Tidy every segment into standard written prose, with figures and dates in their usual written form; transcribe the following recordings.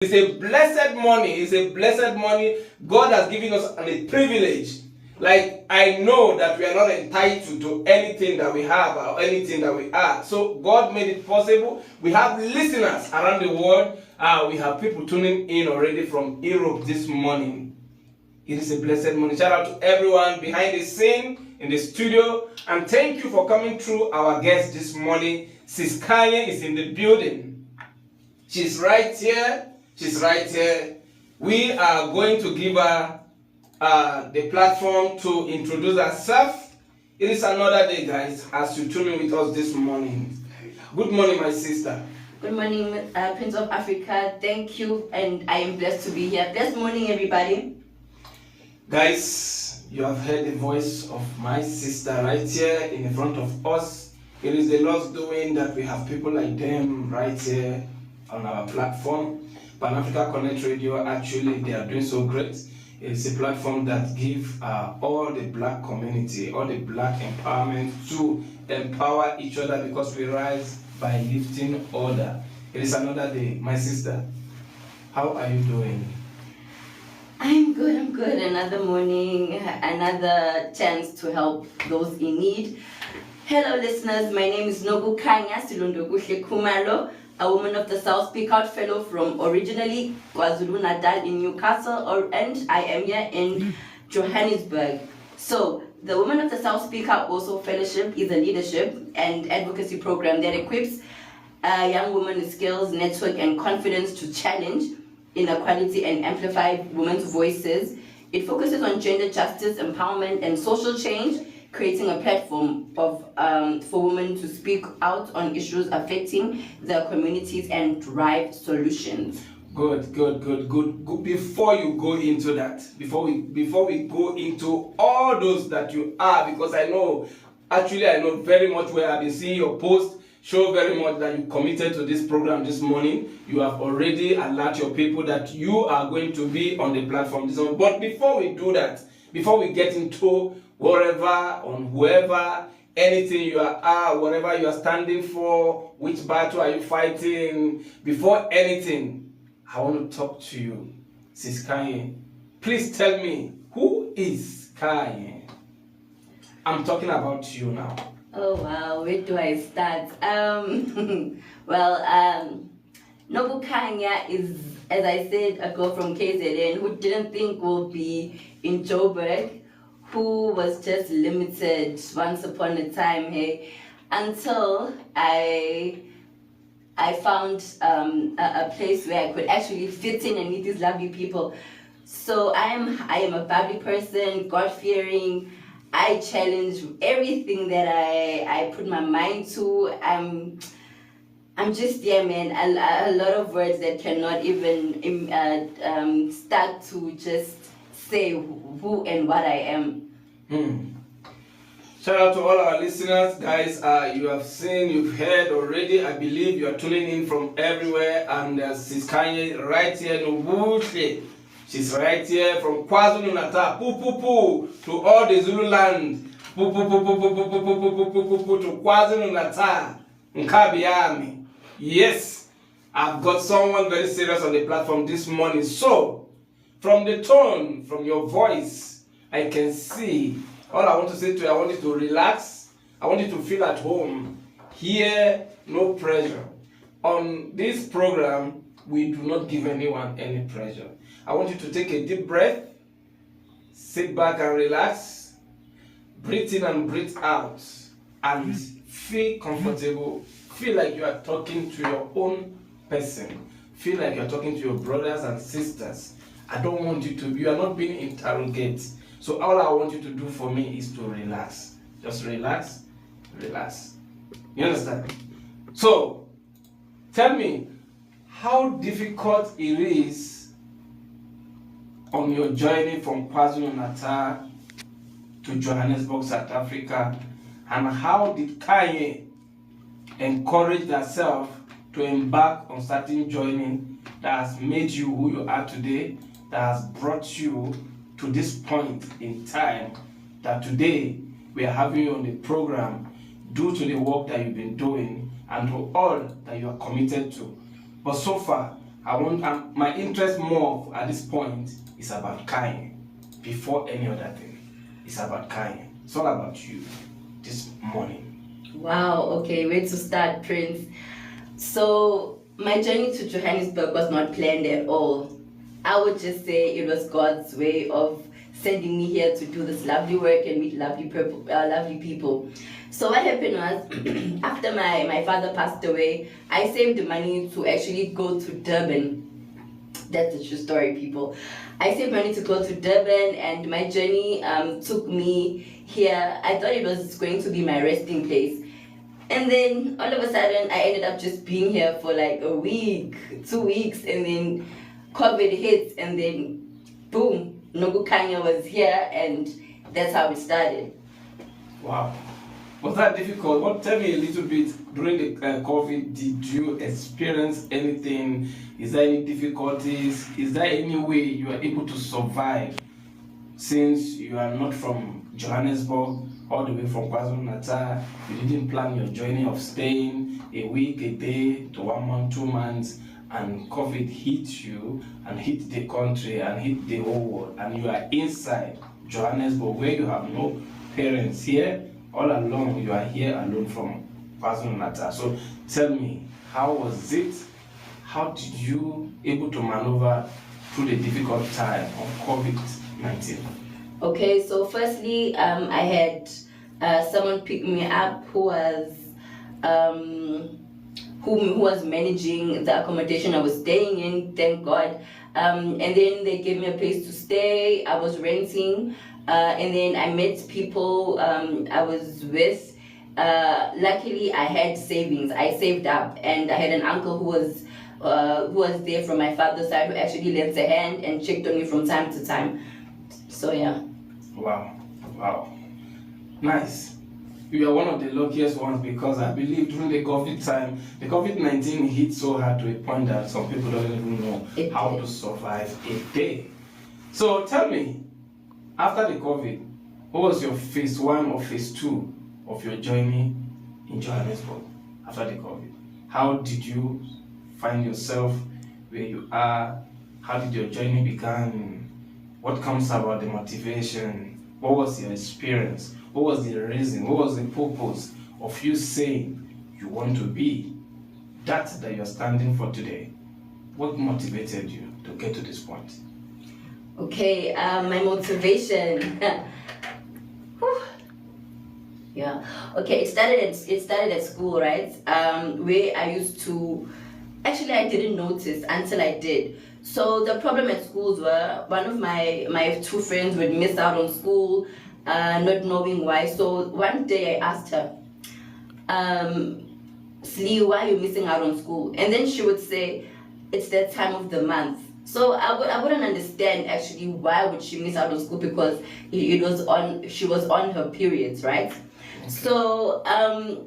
It's a blessed money. It's a blessed money. God has given us a privilege. Like, I know that we are not entitled to anything that we have or anything that we are. So God made it possible. We have listeners around the world. We have people tuning in already from Europe this morning. It is a blessed morning. Shout out to everyone behind the scene, in the studio. And thank you for coming through our guest this morning. Sis Khanyi is in the building. She's right here. She's right here. We are going to give her the platform to introduce herself. It is another day, guys, as you tune in with us this morning. Good morning, my sister. Good morning, Prince of Africa. Thank you, and I am blessed to be here. Blessed morning, everybody. Guys, you have heard the voice of my sister right here in front of us. It is the Lord's doing that we have people like them right here on our platform. Pan-Africa Connect Radio, actually, they are doing so great. It's a platform that gives all the black community, all the black empowerment to empower each other because we rise by lifting order. It is another day. My sister, how are you doing? I'm good. Another morning, another chance to help those in need. Hello, listeners. My name is Nobu Kanya Silundoguhle Kumalo, a woman of the South Speak Out Fellow from originally KwaZulu-Natal in Newcastle, and I am here in Johannesburg. So, the Women of the South Speak Out WOSSO Fellowship is a leadership and advocacy program that equips young women with skills, network, and confidence to challenge inequality and amplify women's voices. It focuses on gender justice, empowerment, and social change, creating a platform for women to speak out on issues affecting their communities and drive solutions. Good. Before you go into that, before we go into all those that you are, because I know very much where I've been seeing your post show very much that you committed to this program this morning. You have already alerted your people that you are going to be on the platform this morning. But before we do that, before we get into whatever, on whoever, anything you are, whatever you are standing for, which battle are you fighting, before anything, I want to talk to you, Sis Khanyi. Please tell me, who is Khanyi? I'm talking about you now. Oh wow, where do I start? Nobu Khanyi is, as I said, a girl from KZN who didn't think we'll be in Joburg, who was just limited once upon a time, hey, until I found a place where I could actually fit in and meet these lovely people. So I am a bubbly person, God-fearing. I challenge everything that I put my mind to. I'm just, yeah, man, a lot of words that cannot even start to just say who and what I am. Shout out to all our listeners, guys. You have seen, you've heard already. I believe you are tuning in from everywhere. And Sis Khanyi right here in Ubushe. She's right here from KwaZulu-Natal. To all the Zulu land. To KwaZulu-Natal. Nkabiami. Yes, I've got someone very serious on the platform this morning. So, from the tone, from your voice, I can see. All I want to say to you, I want you to relax. I want you to feel at home. Here, no pressure. On this program, we do not give anyone any pressure. I want you to take a deep breath, sit back and relax, breathe in and breathe out, and feel comfortable. Feel like you are talking to your own person. Feel like you are talking to your brothers and sisters. I don't want you are not being interrogated. So all I want you to do for me is to relax. Just relax. You understand? So, tell me how difficult it is on your journey from KwaZulu-Natal to Johannesburg, South Africa, and how did Khanyi encourage herself to embark on certain journey that has made you who you are today, that has brought you to this point in time, that today we are having you on the program due to the work that you've been doing and to all that you are committed to. But so far, my interest more at this point is about Khanyi. Before any other thing, it's about Khanyi. It's all about you this morning. Wow, okay, where to start, Prince? So, my journey to Johannesburg was not planned at all. I would just say it was God's way of sending me here to do this lovely work and meet lovely people. So what happened was, after my father passed away, I saved the money to actually go to Durban. That's a true story, people. I saved money to go to Durban, and my journey took me here. I thought it was going to be my resting place. And then all of a sudden, I ended up just being here for like a week, 2 weeks, and then COVID hit, and then boom, Nogu Khanyi was here, and that's how it started. Wow. Was that difficult? Tell me a little bit, during the COVID, did you experience anything? Is there any difficulties? Is there any way you are able to survive, since you are not from Johannesburg, all the way from KwaZulu-Natal? You didn't plan your journey of staying a week, a day to 1 month, 2 months, and COVID hit you and hit the country and hit the whole world, and you are inside Johannesburg where you have no parents here. All alone, you are here alone from KwaZulu-Natal. So tell me, how was it? How did you able to maneuver through the difficult time of COVID-19? Okay, so firstly, I had someone pick me up who was managing the accommodation I was staying in, thank God. And then they gave me a place to stay. I was renting. And then I met people I was with. Luckily, I had savings. I saved up, and I had an uncle who was there from my father's side, who actually lent a hand and checked on me from time to time. So yeah. Wow, nice. You are one of the luckiest ones, because I believe during the COVID time, the COVID-19 hit so hard to a point that some people don't even know how to survive a day. So tell me, after the COVID, what was your phase 1 or phase 2 of your journey in Johannesburg after the COVID? How did you find yourself where you are? How did your journey begin? What comes about the motivation? What was your experience? What was the reason? What was the purpose of you saying you want to be that you're standing for today? What motivated you to get to this point? Okay, my motivation. Yeah. Okay, it started at school, right? Where I used to. Actually, I didn't notice until I did. So the problem at schools were, one of my 2 friends would miss out on school, not knowing why. So one day I asked her, Slee, why are you missing out on school? And then she would say, it's that time of the month. So I wouldn't understand actually why would she miss out on school, because she was on her periods, right? Okay. So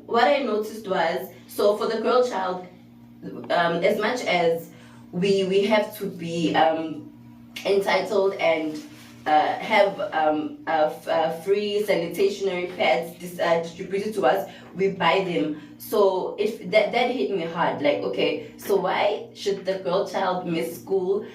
what I noticed was, so for the girl child, as much as we have to be entitled and have free sanitary pads distributed to us, we buy them. So that hit me hard. Like, okay, so why should the girl child miss school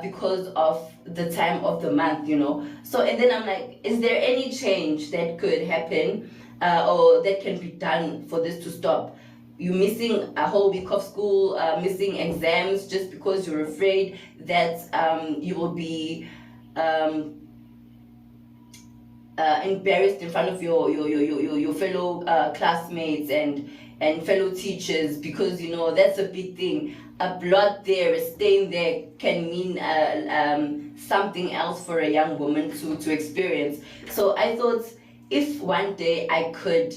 because of the time of the month, you know? So, and then I'm like, is there any change that could happen or that can be done for this to stop? You missing a whole week of school, missing exams just because you're afraid that you will be embarrassed in front of your fellow classmates and fellow teachers, because you know that's a big thing. A blot there, a stain there can mean something else for a young woman to experience. So I thought, if one day I could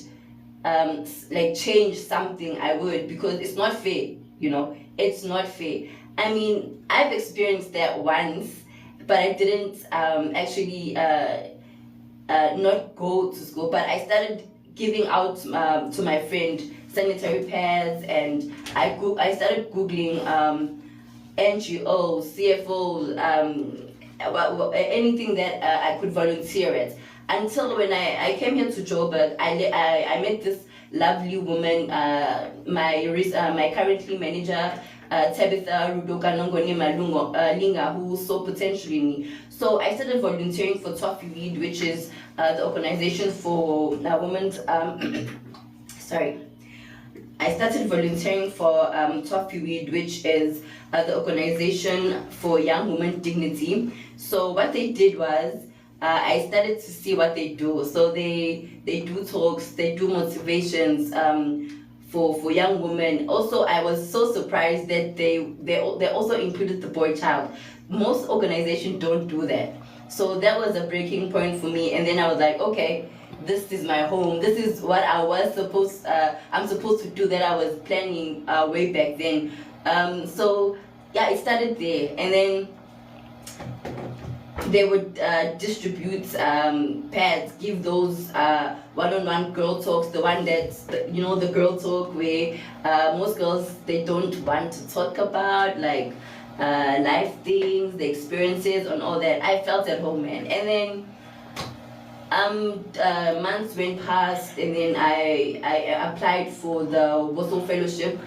like change something, I would, because it's not fair, you know, it's not fair. I mean, I've experienced that once, but I didn't actually not go to school, but I started giving out to my friend sanitary pads, and I started googling NGOs, CFOs, anything that I could volunteer at. Until when I came here to Joburg, I met this lovely woman, my currently manager. Tabitha Rudoka Nongoni Malungo Linga, who saw potential in me. So I started volunteering for Toffee Weed, which is the organization for women's sorry. I started volunteering for Toffee Weed, which is the organization for young women dignity. So what they did was I started to see what they do. So they do talks, they do motivations for young women. Also, I was so surprised that they also included the boy child. Most organizations don't do that. So that was a breaking point for me. And then I was like, okay, this is my home. This is what I'm supposed to do, that I was planning way back then. So yeah, it started there, and then they would distribute pads, give those one-on-one girl talks, the one that's the girl talk where most girls, they don't want to talk about, like life things, the experiences and all that. I felt at home, man. And then months went past, and then I applied for the WOSSO fellowship,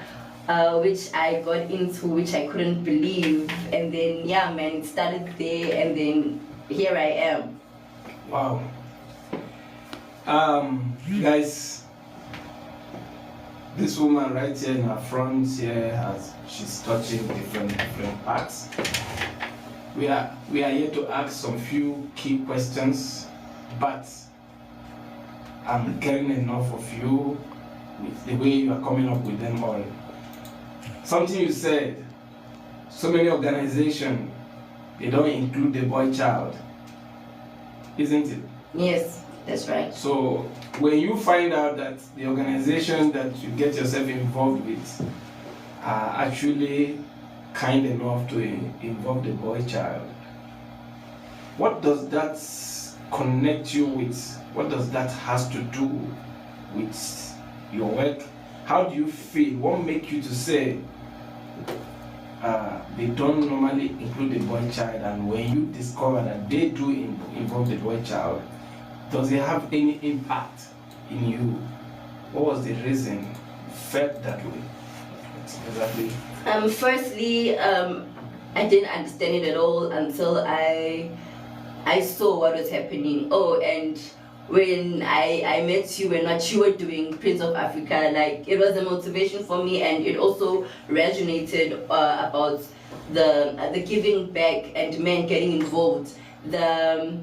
which I got into, which I couldn't believe. And then yeah, man, it started there, and then here I am. Wow. Guys, this woman right here in her front here, she's touching different parts. We are here to ask some few key questions, but I'm getting enough of you with the way you are coming up with them all. Something you said, so many organizations, they don't include the boy child, isn't it? Yes, that's right. So when you find out that the organization that you get yourself involved with are actually kind enough to involve the boy child, what does that connect you with? What does that has to do with your work? How do you feel? What makes you to say they don't normally include the boy child, and when you discover that they do involve the boy child, does it have any impact in you? What was the reason you felt that way? Exactly. Firstly, I didn't understand it at all until I saw what was happening. Oh, and when I met you and what you were doing, Prince of Africa, like, it was a motivation for me, and it also resonated about the giving back and men getting involved. The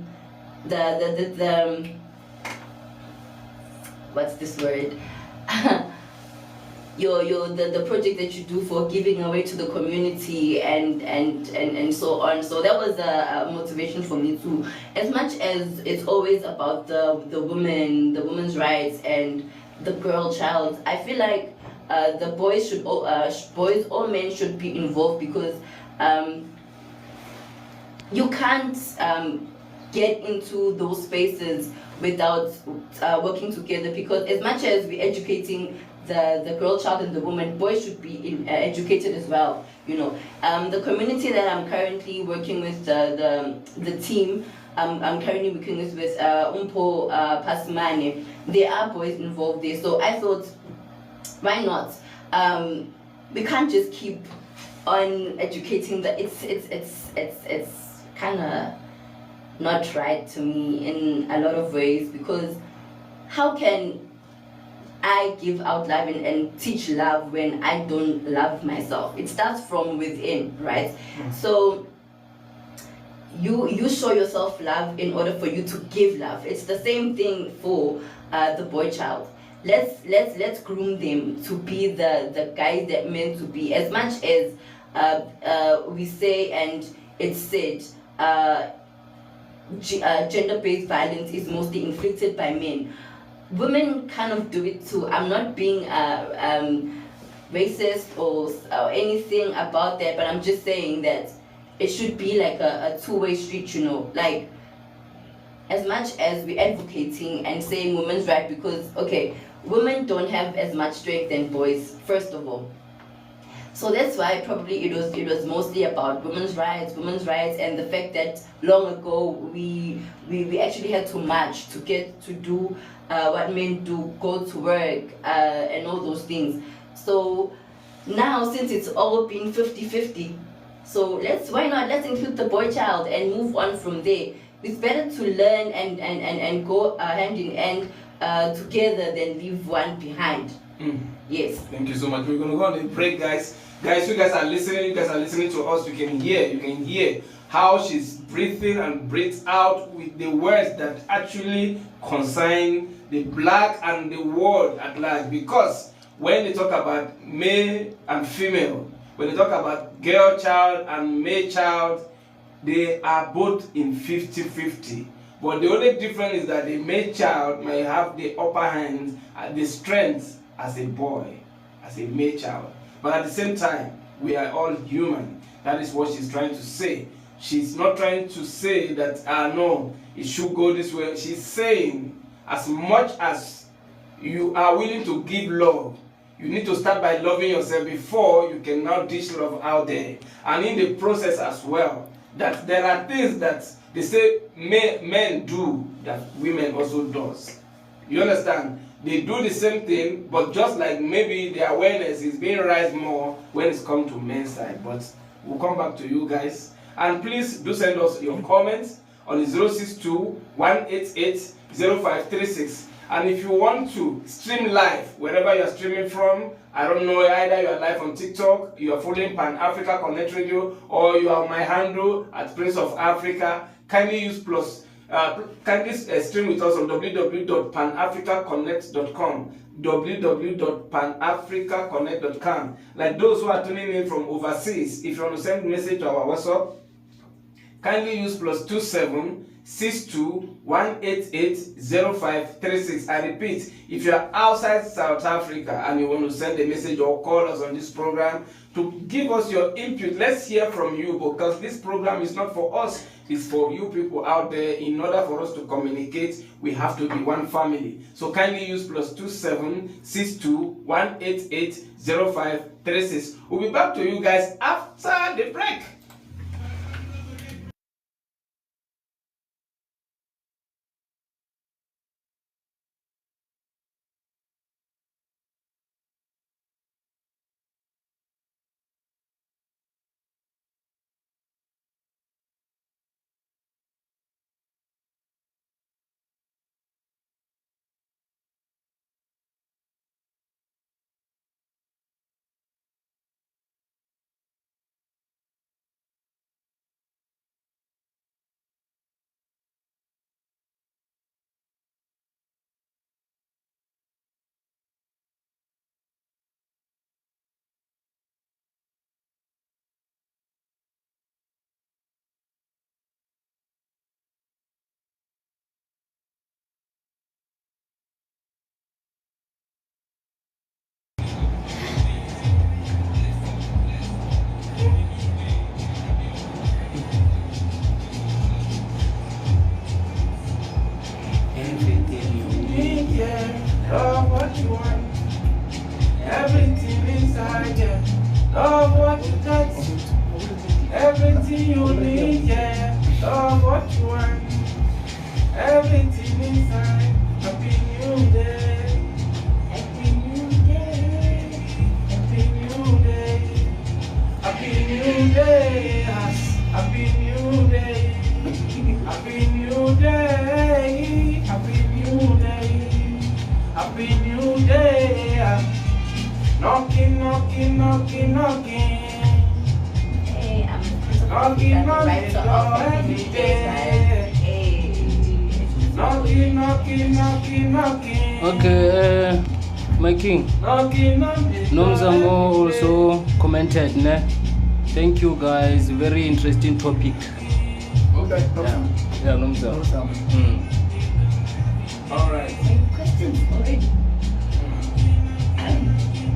what's this word? The project that you do for giving away to the community and so on. So that was a motivation for me too. As much as it's always about the women's rights and the girl child, I feel like the boys or men should be involved, because you can't get into those spaces without working together, because as much as we're educating the girl child and the woman, boys should be educated as well. The community that I'm currently working with, the team I'm currently working with Umpo Pasmane, there are boys involved there. So I thought, why not? We can't just keep on educating it's kind of not right to me in a lot of ways, because how can I give out love and teach love when I don't love myself? It starts from within, right? So you show yourself love in order for you to give love. It's the same thing for the boy child. Let's groom them to be the guys that meant to be. As much as we say and it's said, gender-based violence is mostly inflicted by men. Women kind of do it too. I'm not being racist or anything about that, but I'm just saying that it should be like a two-way street, like, as much as we're advocating and saying women's right, because okay, women don't have as much strength than boys, first of all. So that's why probably it was mostly about women's rights, and the fact that long ago we actually had to march to get to do what men do, go to work, and all those things. So now since it's all been 50-50, so why not let's include the boy child and move on from there. It's better to learn and go hand in hand together than leave one behind. Yes. Thank you so much. We're gonna go on a break, guys. Guys, you guys are listening to us. You can hear how she's breathing and breathes out with the words that actually concern the black and the world at large. Because when they talk about male and female, when they talk about girl child and male child, they are both in 50-50. But the only difference is that the male child may have the upper hand and the strength as a boy, as a male child. But at the same time, we are all human. That is what she's trying to say. She's not trying to say that, no, it should go this way. She's saying, as much as you are willing to give love, you need to start by loving yourself before you can now dish love out there. And in the process as well, that there are things that they say men do that women also does. You understand? They do the same thing, but just like maybe the awareness is being raised more when it's come to men's side. But we'll come back to you guys. And please do send us your comments on 062-188-0536. And if you want to stream live, wherever you are streaming from, I don't know, either you are live on TikTok, you are following Pan Africa Connect Radio, or you are on my handle at Prince of Africa, kindly use plus. Kindly stream with us on www.panafricaconnect.com, www.panafricaconnect.com. Like those who are tuning in from overseas, if you want to send a message to our WhatsApp, kindly use +27621880536. I repeat, if you are outside South Africa and you want to send a message or call us on this program to give us your input, let's hear from you, because this program is not for us, it's for you people out there. In order for us to communicate, we have to be one family. So kindly use +27621880536. We'll be back to you guys after the break. Love what you want, everything inside, yeah. Love what you touch, everything you need, yeah. Love what you want, everything inside. Happy New Day, Happy New Day, Happy New Day, Happy New Day, Happy New Day, Happy New Day, Happy New Day. Happy New Day, knocking, knocking, knocking, knocking. Hey, I'm knocking on the door every day. Hey. Knocking, knocking, knocking, knocking. Okay, my king. Knocking on the door. Nomzamo also commented, ne? Thank you guys, very interesting topic. Okay, Yeah, Nomzamo. All right. Questions already.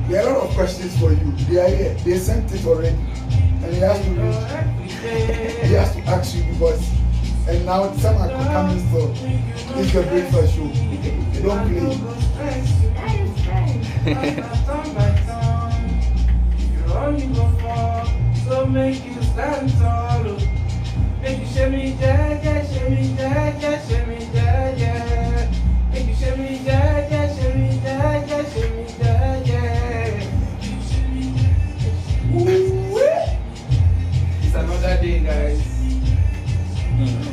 There are a lot of questions for you. They are here. They sent it already. And he has to read. He has to ask you because and now some are coming for this is your breakfast show. They don't play. So make you stand tall. Make you shimmy, jaja, shimmy, jaja, shimmy, jaja. Make you shimmy, jaja, shimmy, jaja, shimmy, jaja. guys.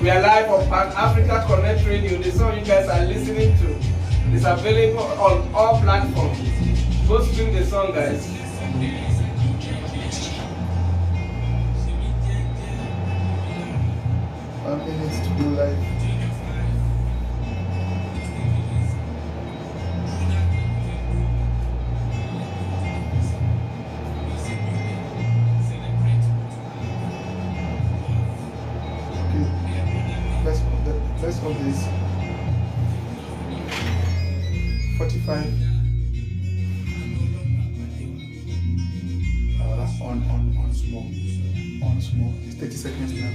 We are live on Pan Africa Connect Radio. The song you guys are listening to is available on all platforms. Go stream the song, guys. 1 minute to go live. Let's hold this. 45. On small. On small. It's 30 seconds now.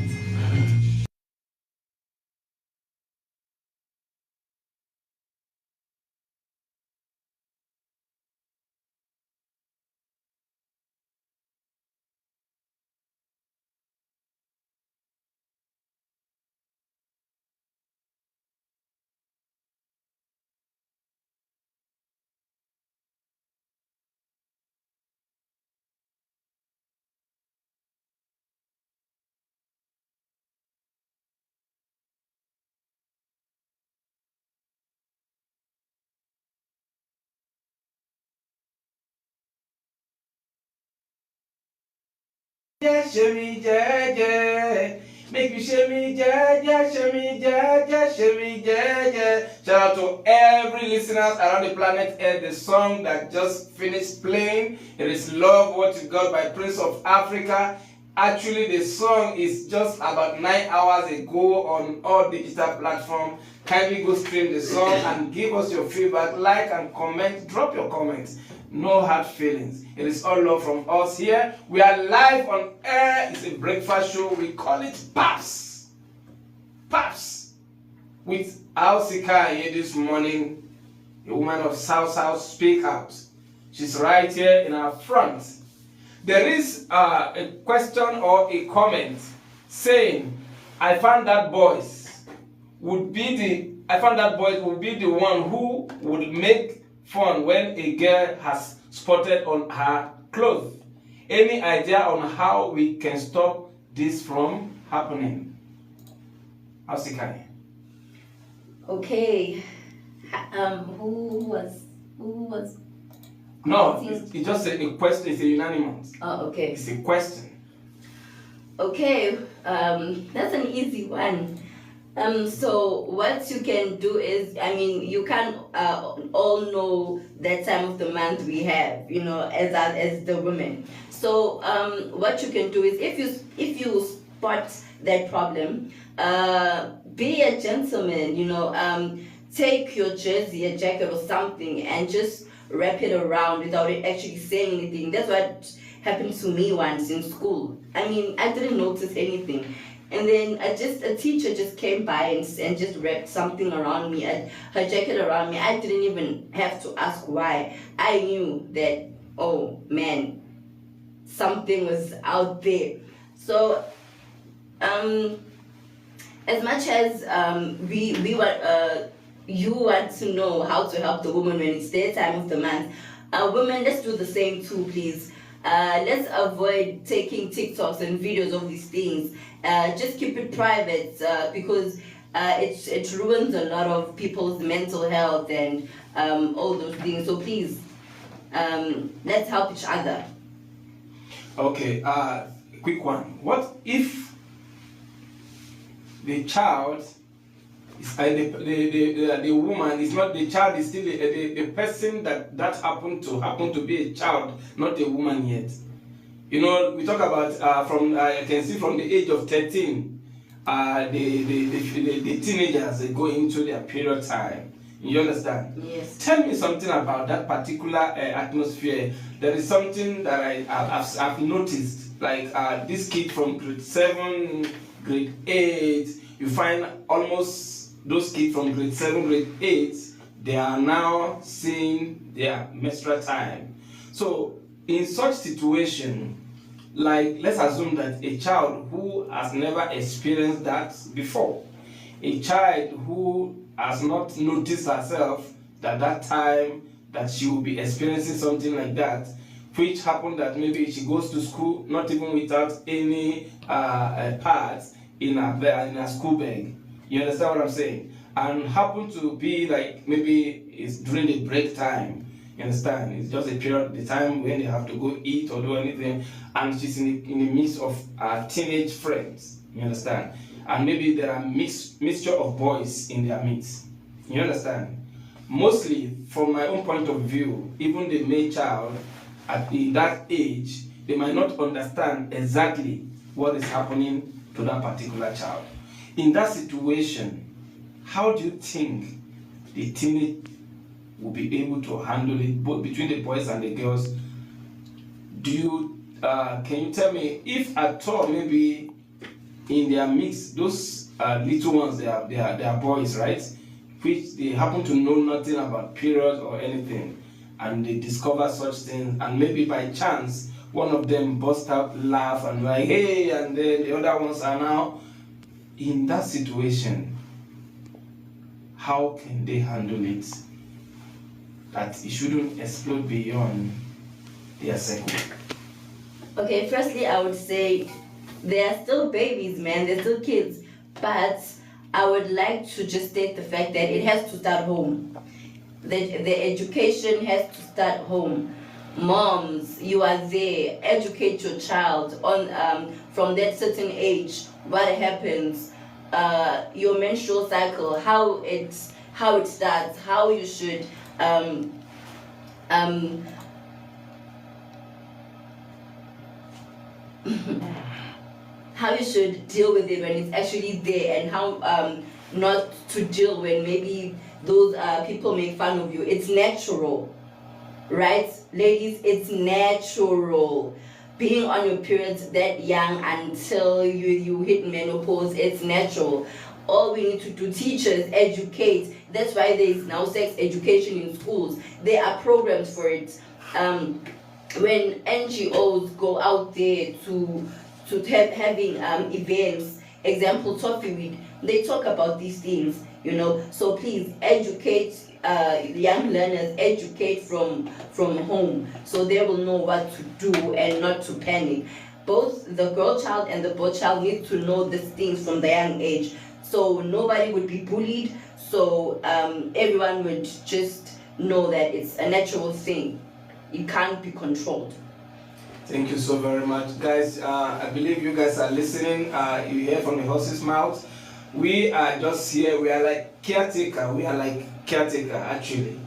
Yeah, shimmy, yeah, yeah. Make you shimmy, yeah, yeah, shimmy, yeah, yeah, shimmy, yeah, yeah. Shout out to every listeners around the planet Earth. The song that just finished playing, it is Love What You Got by Prince of Africa. Actually, the song is just about 9 hours ago on all digital platforms. Kindly go stream the song and give us your feedback, like and comment, drop your comments. No hard feelings. It is all love from us here. We are live on air. It's a breakfast show. We call it P.A.B.S. P.A.B.S. With Khanyi this morning, a woman of South Speak Out. She's right here in our front. There is a question or a comment saying, I found that boys would be the one who would make fun when a girl has spotted on her clothes. Any idea on how we can stop this from happening? Khanyi. Okay. Who was? No, it's just a question. It's a unanimous. Oh, okay. It's a question. Okay. That's an easy one. So what you can do is, I mean, you can all know that time of the month we have, you know, as the women. So what you can do is, if you spot that problem, be a gentleman, you know, take your jersey, a jacket or something, and just wrap it around without it actually saying anything. That's what happened to me once in school. I mean, I didn't notice anything. And then a teacher just came by and just wrapped something around me, her jacket around me. I didn't even have to ask why. I knew that, oh man, something was out there. So, as much as you want to know how to help the woman when it's their time of the month, women, let's do the same too, please. Let's avoid taking TikToks and videos of these things. Just keep it private because it ruins a lot of people's mental health and all those things. So please, let's help each other. Okay, quick one. What if the child is the woman is not the child, is still the person that happened to be a child, not a woman yet? You know, we talk about from I can see from the age of 13, the teenagers, they go into their period time. You understand? Yes. Tell me something about that particular atmosphere. There is something that I've noticed, like this kid from grade 7, grade 8. You find almost those kids from grade 7, grade 8, they are now seeing their menstrual time. So in such situation, like let's assume that a child who has never experienced that before, a child who has not noticed herself that time that she will be experiencing something like that, which happened that maybe she goes to school not even without any pads in her school bag. You understand what I'm saying? And happen to be like maybe it's during the break time. You understand? It's just a period, the time when they have to go eat or do anything, and she's in the midst of teenage friends. You understand? And maybe there are mixture of boys in their midst. You understand? Mostly, from my own point of view, even the male child at that age, they might not understand exactly what is happening to that particular child. In that situation, how do you think the teenage will be able to handle it, both between the boys and the girls? Do you can you tell me if at all maybe in their mix those little ones they are boys, right? Which they happen to know nothing about periods or anything, and they discover such things, and maybe by chance one of them burst out laugh and like hey, and then the other ones are now in that situation. How can they handle it? That it shouldn't explode beyond their circle. Okay, firstly, I would say they are still babies, man. They're still kids. But I would like to just state the fact that it has to start home. The education has to start home. Moms, you are there. Educate your child on from that certain age. What happens? Your menstrual cycle, how it starts, how you should how you should deal with it when it's actually there, and how not to deal when maybe those people make fun of you. It's natural, right, ladies? It's natural. Being on your periods that young until you hit menopause, it's natural. All we need to do, teachers, educate. That's why there is now sex education in schools. There are programs for it. When NGOs go out there to having events, example Toffee Week, they talk about these things, you know. So please educate young learners, educate from home, so they will know what to do and not to panic. Both the girl child and the boy child need to know these things from the young age, so nobody would be bullied, so everyone would just know that it's a natural thing. It can't be controlled. Thank you so very much, guys. I believe you guys are listening. You hear from the horse's mouth. We are just here. We are like caretaker. We are like caretaker, actually.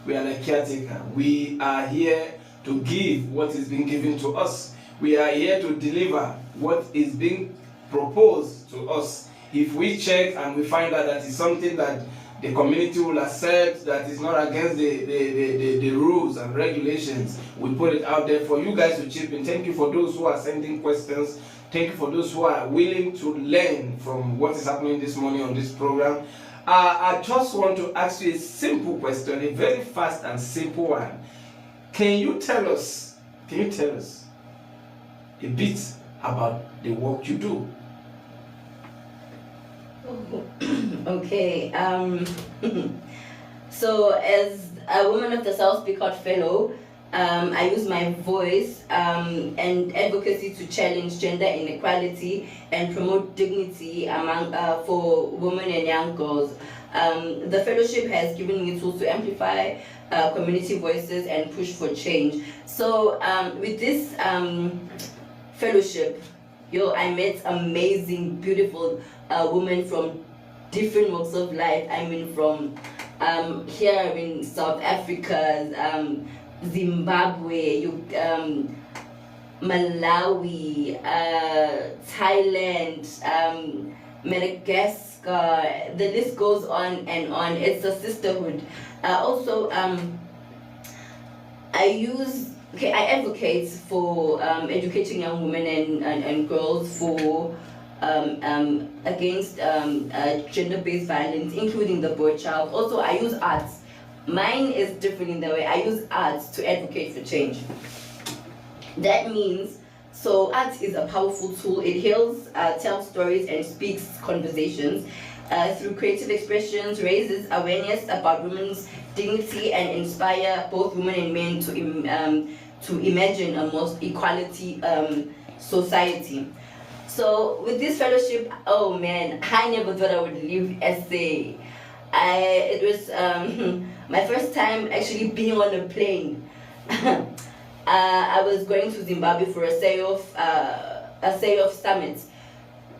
We are like caretaker. We are here to give what is being given to us. We are here to deliver what is being proposed to us. If we check and we find out that it's something that the community will accept, that is not against the rules and regulations, we put it out there for you guys to chip in. Thank you for those who are sending questions. Thank you for those who are willing to learn from what is happening this morning on this program. I just want to ask you a simple question, a very fast and simple one. Can you tell us a bit about the work you do? Okay, so as a Woman of the South Speak Out Fellow, I use my voice and advocacy to challenge gender inequality and promote dignity among for women and young girls. The fellowship has given me tools to amplify community voices and push for change. So with this fellowship, I met amazing, beautiful women from different walks of life. I mean, from here in South Africa, Zimbabwe, Malawi, Thailand, Madagascar. The list goes on and on. It's a sisterhood. Also, I advocate for educating young women and girls for against gender-based violence, including the boy child. Also, I use arts. Mine is different in the way I use arts to advocate for change. That means, so art is a powerful tool. It heals, tells stories, and speaks conversations. Through creative expressions, raises awareness about women's dignity and inspire both women and men to imagine a more equality society. So with this fellowship, oh man, I never thought I would leave SA. It was my first time actually being on a plane. I was going to Zimbabwe for a SAOF summit.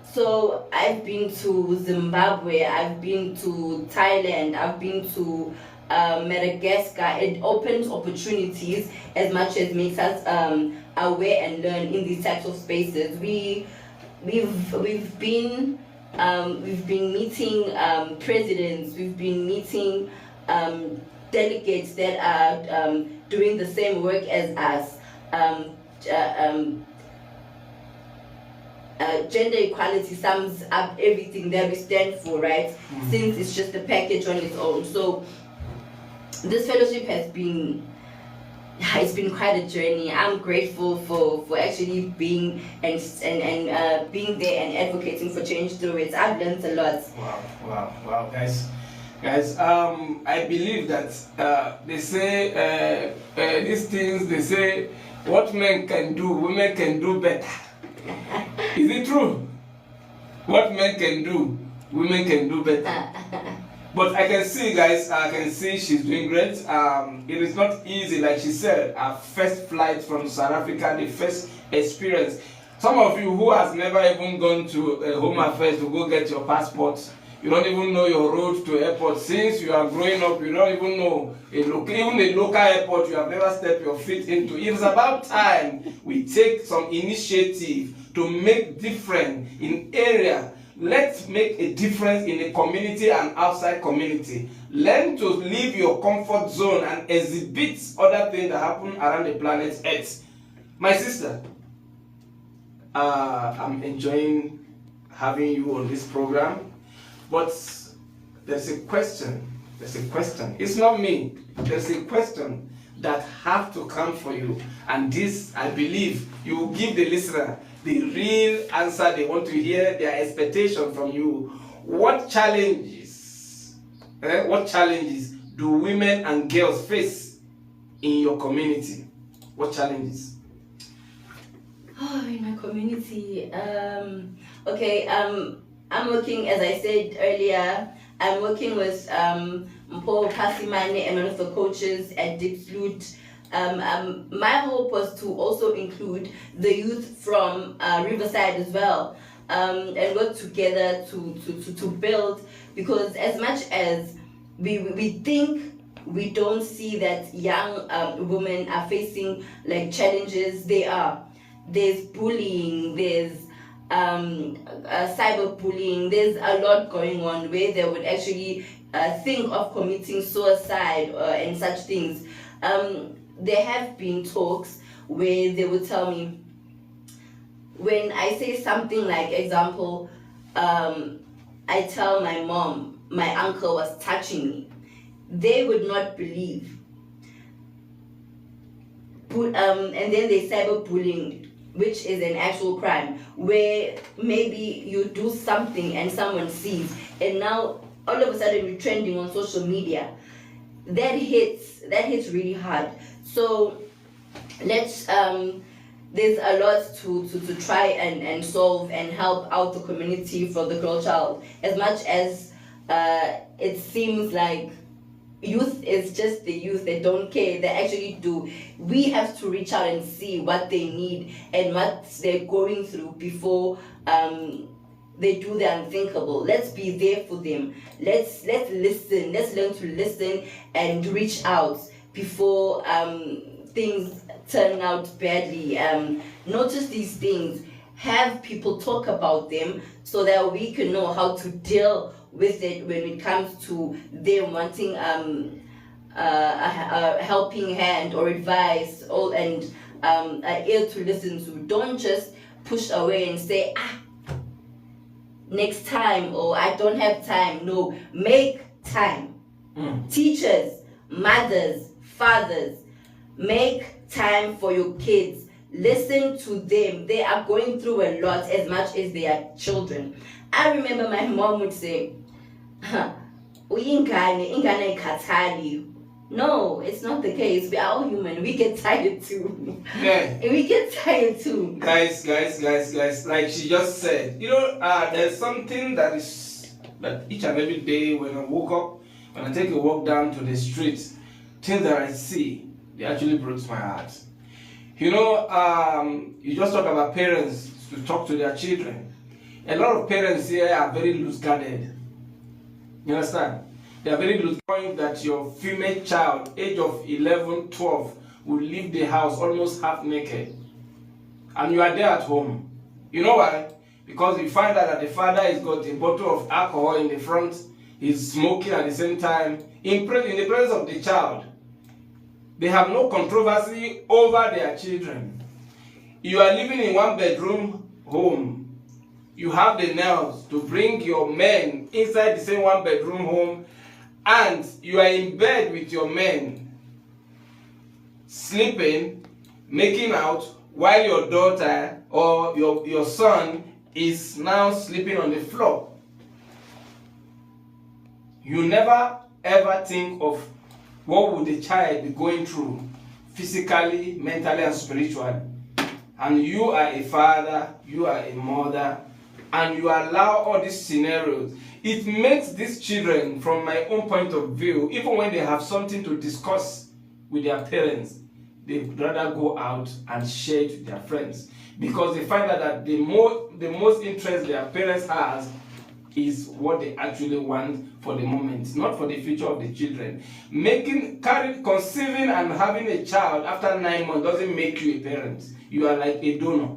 So I've been to Zimbabwe, I've been to Thailand, I've been to Madagascar. It opens opportunities as much as makes us aware and learn in these types of spaces. We've been meeting presidents, we've been meeting delegates that are doing the same work as us. Gender equality sums up everything that we stand for, right? Since it's just a package on its own. So this fellowship has been, it's been quite a journey. I'm grateful for actually being and being there and advocating for change through it. I've learned a lot. Wow, guys, I believe that they say these things. They say what men can do, women can do better. Is it true? What men can do, women can do better. But I can see, guys, I can see she's doing great. It is not easy, like she said, our first flight from South Africa, the first experience. Some of you who has never even gone to Home Affairs to go get your passport, you don't even know your road to airport. Since you are growing up, you don't even know even a local airport you have never stepped your feet into. It is about time we take some initiative to make difference in area. Let's make a difference in the community and outside community. Learn to leave your comfort zone and exhibit other things that happen around the planet Earth. My sister, I'm enjoying having you on this program. But there's a question. It's not me. There's a question that have to come for you. And this, I believe, you will give the listener the real answer they want to hear, their expectation from you. What challenges do women and girls face in your community? What challenges? Oh, in my community, I'm working, as I said earlier, I'm working with Mpo Pasimane and one of the coaches at Dipsloot. My hope was to also include the youth from Riverside as well, and work together to build, because as much as we think we don't see that young women are facing like challenges, they are. There's bullying, there's cyberbullying, there's a lot going on where they would actually think of committing suicide and such things. There have been talks where they would tell me, when I say something like, example, I tell my mom my uncle was touching me, they would not believe. And then they cyberbullying, which is an actual crime, where maybe you do something and someone sees, and now all of a sudden you're trending on social media. That hits really hard. So let's there's a lot to try and solve and help out the community for the girl child. As much as it seems like youth is just the youth, they don't care, they actually do. We have to reach out and see what they need and what they're going through before they do the unthinkable. Let's be there for them. Let's listen. Let's learn to listen and reach out before things turn out badly. Notice these things. Have people talk about them so that we can know how to deal with it when it comes to them wanting a helping hand or advice, and an ear to listen to. Don't just push away and say, next time, or I don't have time. No, make time. Teachers, mothers, fathers, make time for your kids. Listen to them. They are going through a lot as much as they are children. I remember my mom would say, ingane ikhathali, No, it's not the case. We are all human. We get tired too. Yeah. We get tired too. Guys, like she just said, there's something that each and every day when I woke up, when I take a walk down to the street, things that I see, they actually breaks my heart. You just talk about parents to talk to their children. A lot of parents here are very loose-guarded. You understand? They are very loose, knowing that your female child, age of 11, 12, will leave the house almost half naked. And you are there at home. You know why? Because you find out that the father has got a bottle of alcohol in the front, he's smoking at the same time, in the presence of the child. They have no controversy over their children. You are living in one bedroom home. You have the nerves to bring your men inside the same one bedroom home, and you are in bed with your men, sleeping, making out, while your daughter or your son is now sleeping on the floor. You never ever think of what would the child be going through physically, mentally, and spiritually. And you are a father, you are a mother, and you allow all these scenarios. It makes these children, from my own point of view, even when they have something to discuss with their parents, they'd rather go out and share it with their friends, because they find out that the most interest their parents has is what they actually want for the moment, not for the future of the children. Conceiving and having a child after 9 months doesn't make you a parent. You are like a donor.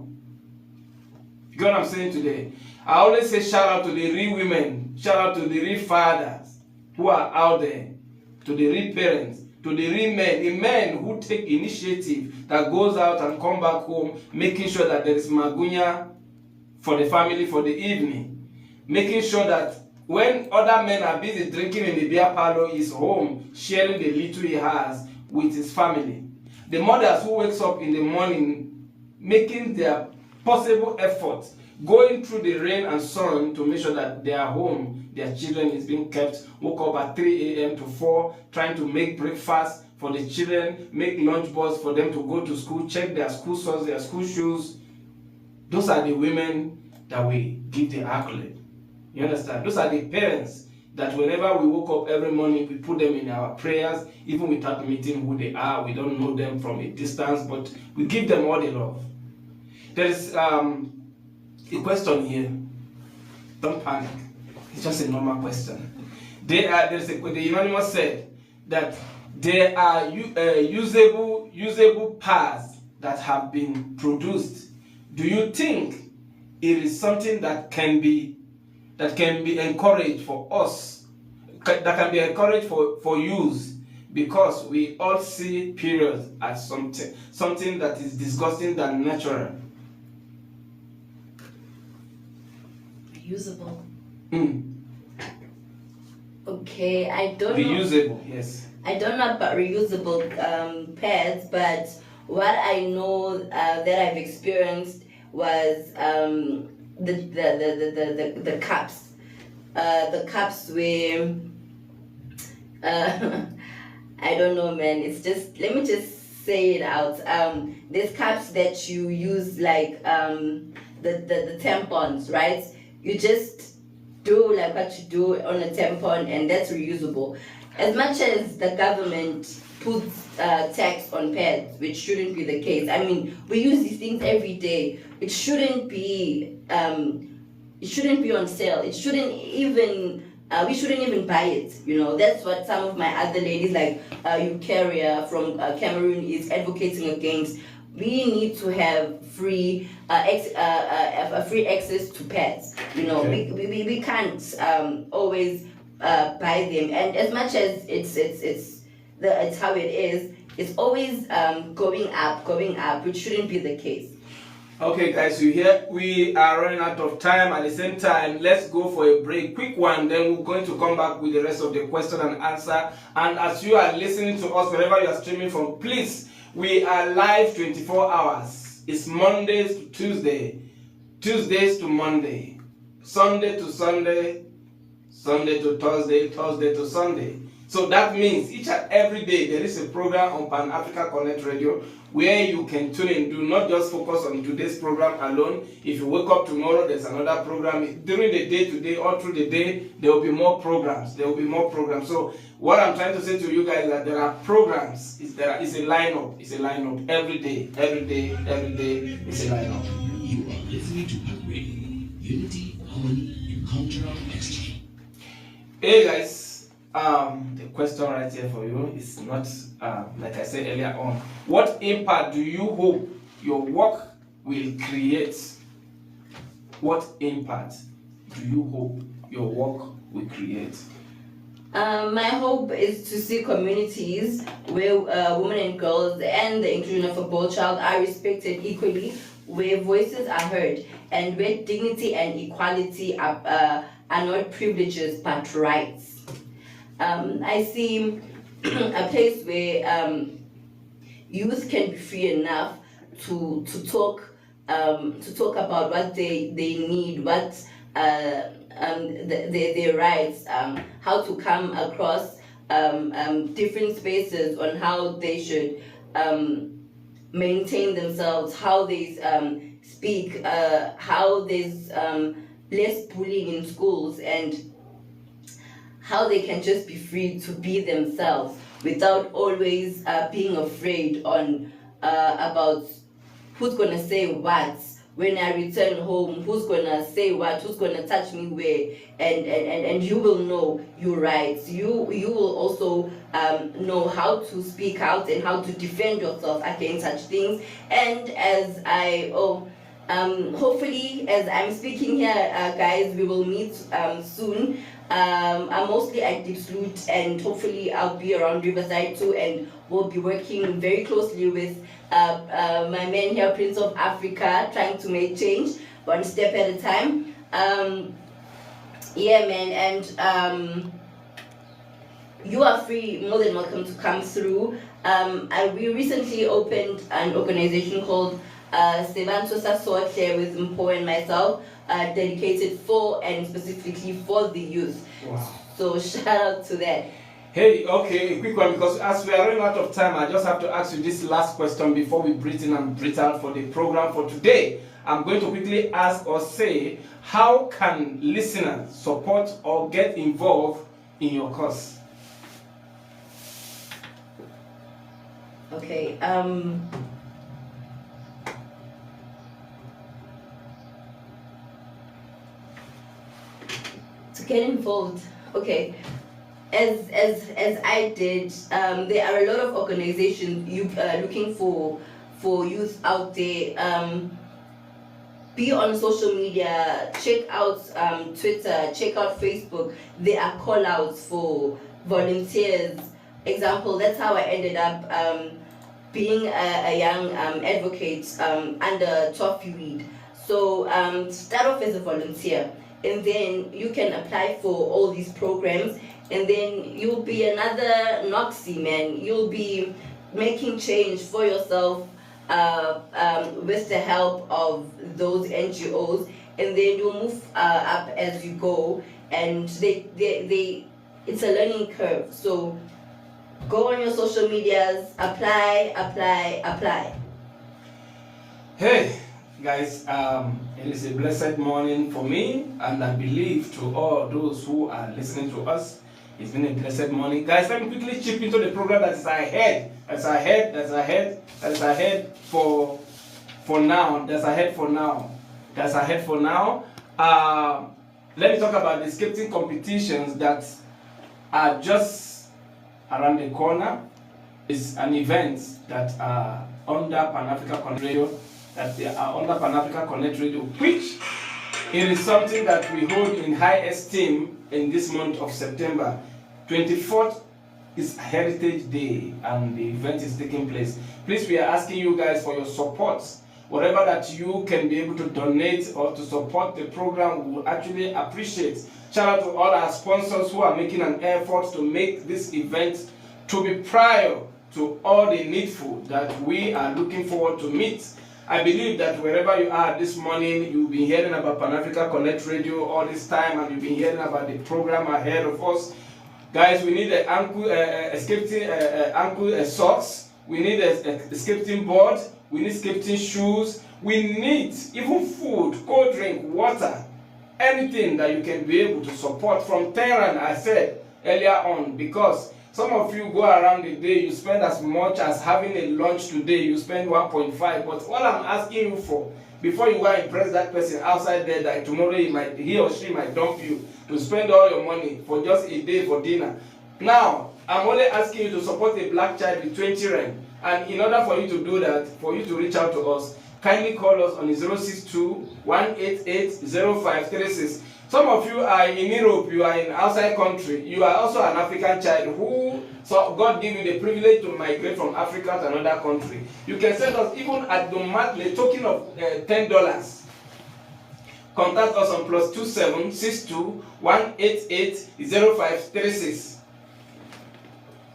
You get what I'm saying today? I always say shout out to the real women, shout out to the real fathers who are out there, to the real parents, to the real men, the men who take initiative, that goes out and come back home, making sure that there is magunya for the family for the evening, making sure that when other men are busy drinking in the beer parlor, he's home sharing the little he has with his family. The mothers who wakes up in the morning making their possible efforts, going through the rain and sun to make sure that they are home, their children is being kept, woke up at 3 a.m. to 4, trying to make breakfast for the children, make lunch box for them to go to school, check their school socks, their school shoes. Those are the women that we give the accolade. You understand? Those are the parents that whenever we woke up every morning, we put them in our prayers, even without meeting who they are. We don't know them from a distance, but we give them all the love. There is a question here. Don't panic. It's just a normal question. The anonymous said that there are usable paths that have been produced. Do you think it is something that can be encouraged for us, that can be encouraged for use? Because we all see periods as something that is disgusting than natural. Reusable. Okay, I don't know. Reusable, yes. I don't know about reusable pads, but what I know that I've experienced was the cups. The cups where I don't know, man. It's just, let me just say it out. There's cups that you use like the tampons, right? You just do like what you do on a tampon, and that's reusable. As much as the government puts tax on pads, which shouldn't be the case. I mean, we use these things every day. It shouldn't be on sale. It shouldn't even we shouldn't even buy it. You know, that's what some of my other ladies like Eukarya from Cameroon is advocating against. We need to have free access to pads. You know, okay. we can't always buy them, and as much as it's how it is, it's always going up, which shouldn't be the case. Okay, guys, you hear we are running out of time. At the same time, let's go for a break, quick one. Then we're going to come back with the rest of the question and answer. And as you are listening to us, wherever you are streaming from, please, we are live 24 hours. It's Mondays to Tuesday, Tuesdays to Monday, Sunday to Sunday, Sunday to Thursday, Thursday to Sunday. So that means each and every day there is a program on Pan Africa Connect Radio where you can tune in. Do not just focus on today's program alone. If you wake up tomorrow, there's another program. During the day today, all through the day, there will be more programs. There will be more programs. So what I'm trying to say to you guys is that there are programs. There is a lineup. It's a lineup every day. Every day is a lineup. You are listening to PAC Radio. Unity, harmony, and cultural exchange. Hey guys. The question right here for you is not, like I said earlier on, what impact do you hope your work will create? What impact do you hope your work will create? My hope is to see communities where women and girls and the inclusion of a boy child are respected equally, where voices are heard, and where dignity and equality are not privileges but rights. I see a place where youth can be free enough to talk about what they need, what their rights, how to come across different spaces on how they should maintain themselves, how they speak, how there's less bullying in schools, and how they can just be free to be themselves without always being afraid on about who's gonna say what when I return home, who's gonna say what, who's gonna touch me where, and you will know your rights. You will also know how to speak out and how to defend yourself against such things. And as hopefully as I'm speaking here, guys, we will meet soon. I'm mostly at Deep Sloot, and hopefully I'll be around Riverside too, and we'll be working very closely with my man here, Prince of Africa, trying to make change one step at a time. Yeah, man, and you are free, more than welcome to come through. We recently opened an organization called Sebanto Sasotle with Mpo and myself, dedicated for and specifically for the youth. Wow. So shout out to that. Hey, okay, a quick one, because as we are running out of time, I just have to ask you this last question before we breathe in and breathe out for the program for today. I'm going to quickly ask or say, how can listeners support or get involved in your cause? Okay, to get involved, okay, as I did, there are a lot of organizations looking for youth out there. Be on social media, check out Twitter, check out Facebook. There are call outs for volunteers. Example, that's how I ended up being a young advocate under Toffee Weed. So start off as a volunteer, and then you can apply for all these programs, and then you'll be another Noxie, man. You'll be making change for yourself with the help of those NGOs, and then you'll move up as you go, and it's a learning curve. So go on your social medias, apply. Hey guys, it is a blessed morning for me, and I believe to all those who are listening to us, it's been a blessed morning. Guys, let me quickly chip into the program that is ahead. That's ahead for now. Let me talk about the skating competitions that are just around the corner. It's an event that are under Pan Africa Connect Radio, which it is something that we hold in high esteem in this month of September. 24th is Heritage Day, and the event is taking place. Please, we are asking you guys for your support. Whatever that you can be able to donate or to support the program, we will actually appreciate. Shout out to all our sponsors who are making an effort to make this event to be prior to all the needful that we are looking forward to meet. I believe that wherever you are this morning, you've been hearing about Pan Africa Connect Radio all this time, and you've been hearing about the program ahead of us. Guys, we need an ankle ankle socks. We need a skating board. We need skating shoes. We need even food, cold drink, water, anything that you can be able to support from 10 rand, I said earlier on, because some of you go around the day, you spend as much as having a lunch today, you spend 1.5. But all I'm asking you for, before you go and impress that person outside there, that tomorrow he or she might dump you, to spend all your money for just a day for dinner. Now, I'm only asking you to support a black child with 20 rand. And in order for you to do that, for you to reach out to us, kindly call us on 062-188-0536. Some of you are in Europe, you are in outside country, you are also an African child who, so God give you the privilege to migrate from Africa to another country. You can send us even at the token of $10. Contact us on +2762-188-0536.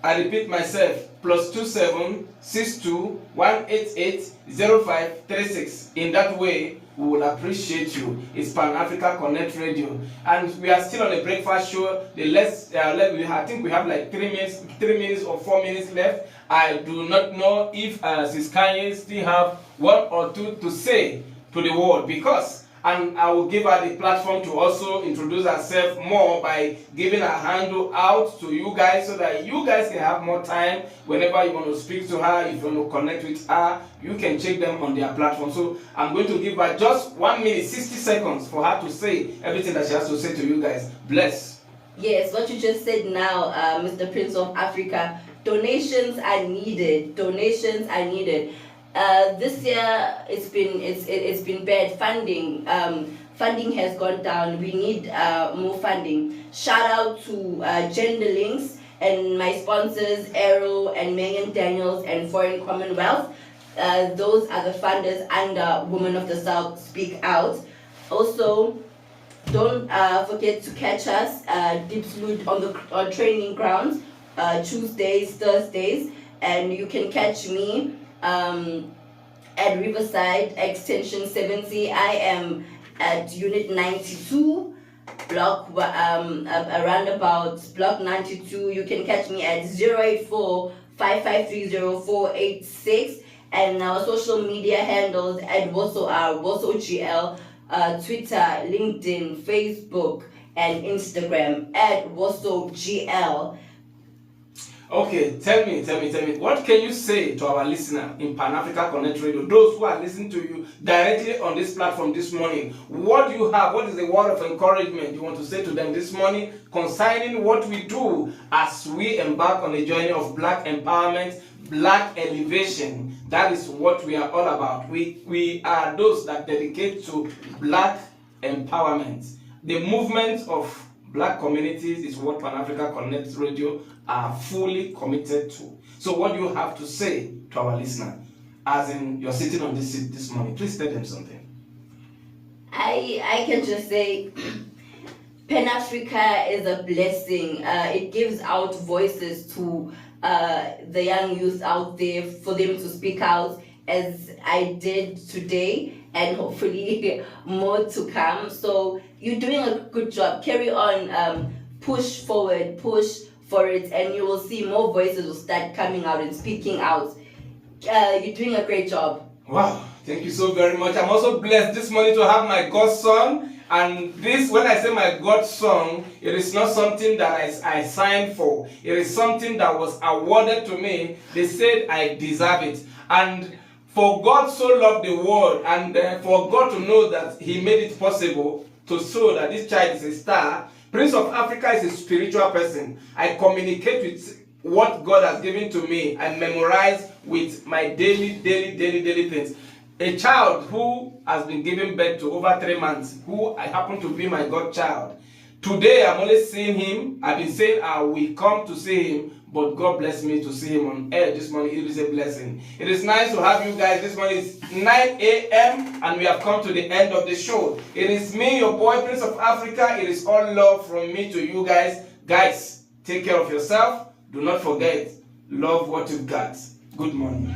I repeat myself, +2762-188-0536. In that way, we will appreciate you. It's Pan-Africa Connect Radio, and we are still on the breakfast show. I think we have like 3 minutes or 4 minutes left. I do not know if Sis Khanyi still have 1 or 2 to say to the world, because, and I will give her the platform to also introduce herself more by giving her handle out to you guys, so that you guys can have more time whenever you want to speak to her. If you want to connect with her, you can check them on their platform. So I'm going to give her just 1 minute 60 seconds for her to say everything that she has to say to you guys. Bless. Yes, what you just said now, Mr. Prince of Africa, donations are needed. Donations are needed. This year it's been bad. Funding has gone down. We need more funding. Shout out to Gender Links and my sponsors Arrow and Megan Daniels and Foreign Commonwealth. Those are the funders under Women of the South Speak Out. Also, don't forget to catch us Deep Salute on training grounds Tuesdays, Thursdays, and you can catch me at Riverside Extension 70. I am at Unit 92, block around about block 92. You can catch me at 084-553-0486, and our social media handles at WOSSO are WOSSO GL, Twitter, LinkedIn, Facebook, and Instagram at WOSSO GL. Okay, tell me, what can you say to our listener in Pan-Africa Connect Radio, those who are listening to you directly on this platform this morning? What do you have? What is the word of encouragement you want to say to them this morning concerning what we do as we embark on a journey of black empowerment, black elevation? That is what we are all about. We are those that dedicate to black empowerment. The movement of black communities is what Pan-Africa Connect Radio are fully committed to. So what do you have to say to our listener, as in you're sitting on this seat this morning? Please tell them something. I can just say Pan-Africa is a blessing. It gives out voices to the young youth out there for them to speak out, as I did today, and hopefully more to come. So you're doing a good job. Carry on, push forward, push for it, and you will see more voices will start coming out and speaking out. You're doing a great job. Wow, thank you so very much. I'm also blessed this morning to have my godson. And this, when I say my godson, it is not something that I signed for. It is something that was awarded to me. They said I deserve it. And for God so loved the world, and for God to know that He made it possible to show that this child is a star. Prince of Africa is a spiritual person. I communicate with what God has given to me and memorize with my daily things. A child who has been given birth to over 3 months, who I happen to be my godchild. Today I'm only seeing him. I've been saying I will come to see him, but God bless me to see him on air this morning. It is a blessing. It is nice to have you guys. This morning is 9 a.m. and we have come to the end of the show. It is me, your boy, Prince of Africa. It is all love from me to you guys. Guys, take care of yourself. Do not forget, love what you've got. Good morning.